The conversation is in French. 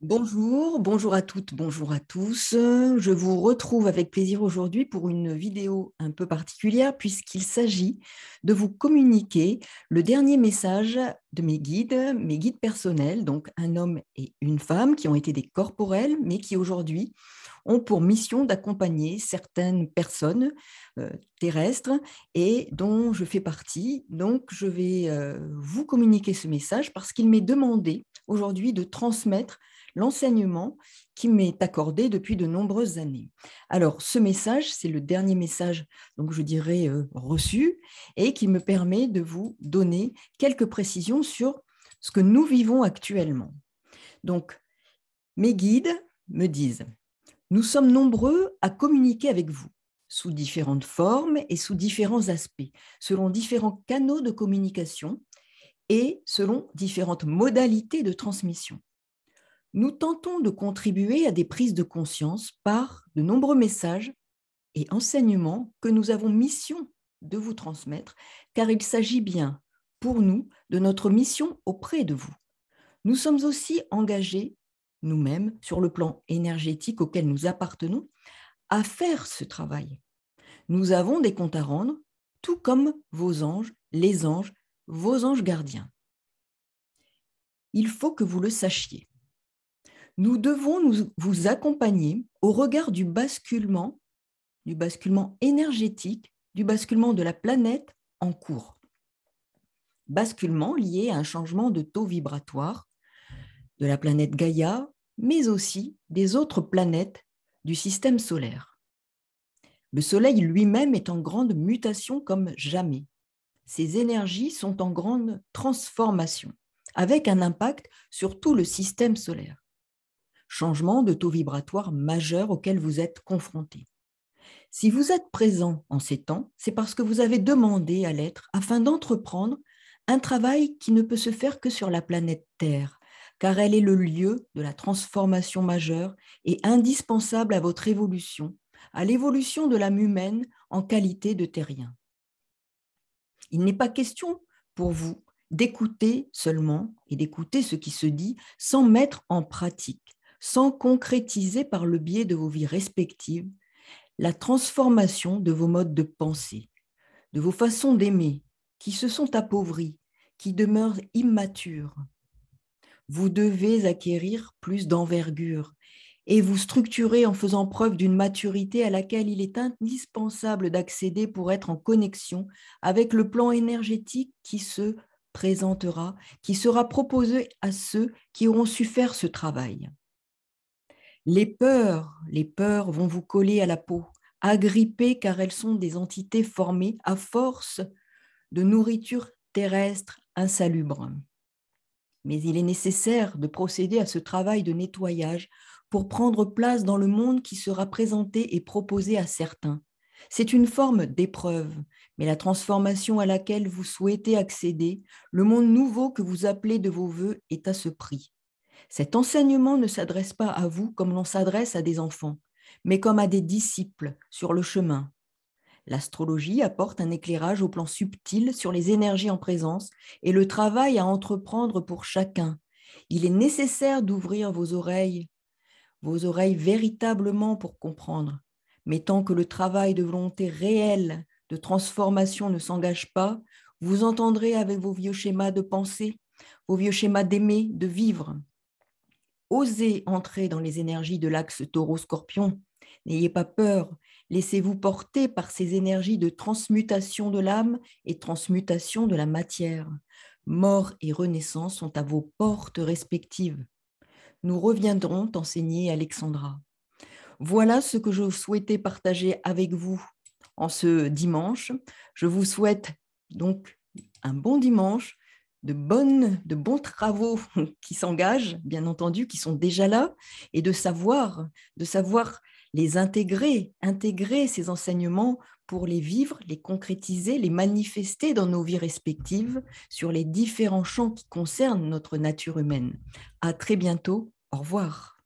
Bonjour, bonjour à toutes, bonjour à tous. Je vous retrouve avec plaisir aujourd'hui pour une vidéo un peu particulière puisqu'il s'agit de vous communiquer le dernier message de mes guides personnels, donc un homme et une femme qui ont été des corporels, mais qui aujourd'hui ont pour mission d'accompagner certaines personnes terrestres et dont je fais partie. Donc, je vais vous communiquer ce message parce qu'il m'est demandé aujourd'hui de transmettre l'enseignement qui m'est accordé depuis de nombreuses années. Alors, ce message, c'est le dernier message, donc je dirais reçu, et qui me permet de vous donner quelques précisions sur ce que nous vivons actuellement. Donc, mes guides me disent, nous sommes nombreux à communiquer avec vous sous différentes formes et sous différents aspects, selon différents canaux de communication et selon différentes modalités de transmission. Nous tentons de contribuer à des prises de conscience par de nombreux messages et enseignements que nous avons mission de vous transmettre, car il s'agit bien, pour nous, de notre mission auprès de vous. Nous sommes aussi engagés, nous-mêmes, sur le plan énergétique auquel nous appartenons, à faire ce travail. Nous avons des comptes à rendre, tout comme vos anges, les anges, vos anges gardiens. Il faut que vous le sachiez. Nous devons vous accompagner au regard du basculement énergétique, du basculement de la planète en cours. Basculement lié à un changement de taux vibratoire de la planète Gaïa, mais aussi des autres planètes du système solaire. Le Soleil lui-même est en grande mutation comme jamais. Ses énergies sont en grande transformation, avec un impact sur tout le système solaire. Changement de taux vibratoire majeur auquel vous êtes confronté. Si vous êtes présent en ces temps, c'est parce que vous avez demandé à l'être afin d'entreprendre un travail qui ne peut se faire que sur la planète Terre, car elle est le lieu de la transformation majeure et indispensable à votre évolution, à l'évolution de l'âme humaine en qualité de terrien. Il n'est pas question pour vous d'écouter seulement et d'écouter ce qui se dit sans mettre en pratique, sans concrétiser par le biais de vos vies respectives la transformation de vos modes de pensée, de vos façons d'aimer, qui se sont appauvries, qui demeurent immatures. Vous devez acquérir plus d'envergure et vous structurer en faisant preuve d'une maturité à laquelle il est indispensable d'accéder pour être en connexion avec le plan énergétique qui se présentera, qui sera proposé à ceux qui auront su faire ce travail. Les peurs vont vous coller à la peau, agrippées car elles sont des entités formées à force de nourriture terrestre insalubre. Mais il est nécessaire de procéder à ce travail de nettoyage pour prendre place dans le monde qui sera présenté et proposé à certains. C'est une forme d'épreuve, mais la transformation à laquelle vous souhaitez accéder, le monde nouveau que vous appelez de vos voeux, est à ce prix. Cet enseignement ne s'adresse pas à vous comme l'on s'adresse à des enfants, mais comme à des disciples sur le chemin. L'astrologie apporte un éclairage au plan subtil sur les énergies en présence et le travail à entreprendre pour chacun. Il est nécessaire d'ouvrir vos oreilles véritablement pour comprendre. Mais tant que le travail de volonté réelle de transformation ne s'engage pas, vous entendrez avec vos vieux schémas de pensée, vos vieux schémas d'aimer, de vivre. Osez entrer dans les énergies de l'axe taureau-scorpion. N'ayez pas peur. Laissez-vous porter par ces énergies de transmutation de l'âme et transmutation de la matière. Mort et renaissance sont à vos portes respectives. Nous reviendrons t'enseigner, Alexandra. Voilà ce que je souhaitais partager avec vous en ce dimanche. Je vous souhaite donc un bon dimanche, de bons travaux qui s'engagent, bien entendu, qui sont déjà là, et de savoir les intégrer ces enseignements pour les vivre, les concrétiser, les manifester dans nos vies respectives sur les différents champs qui concernent notre nature humaine. À très bientôt. Au revoir.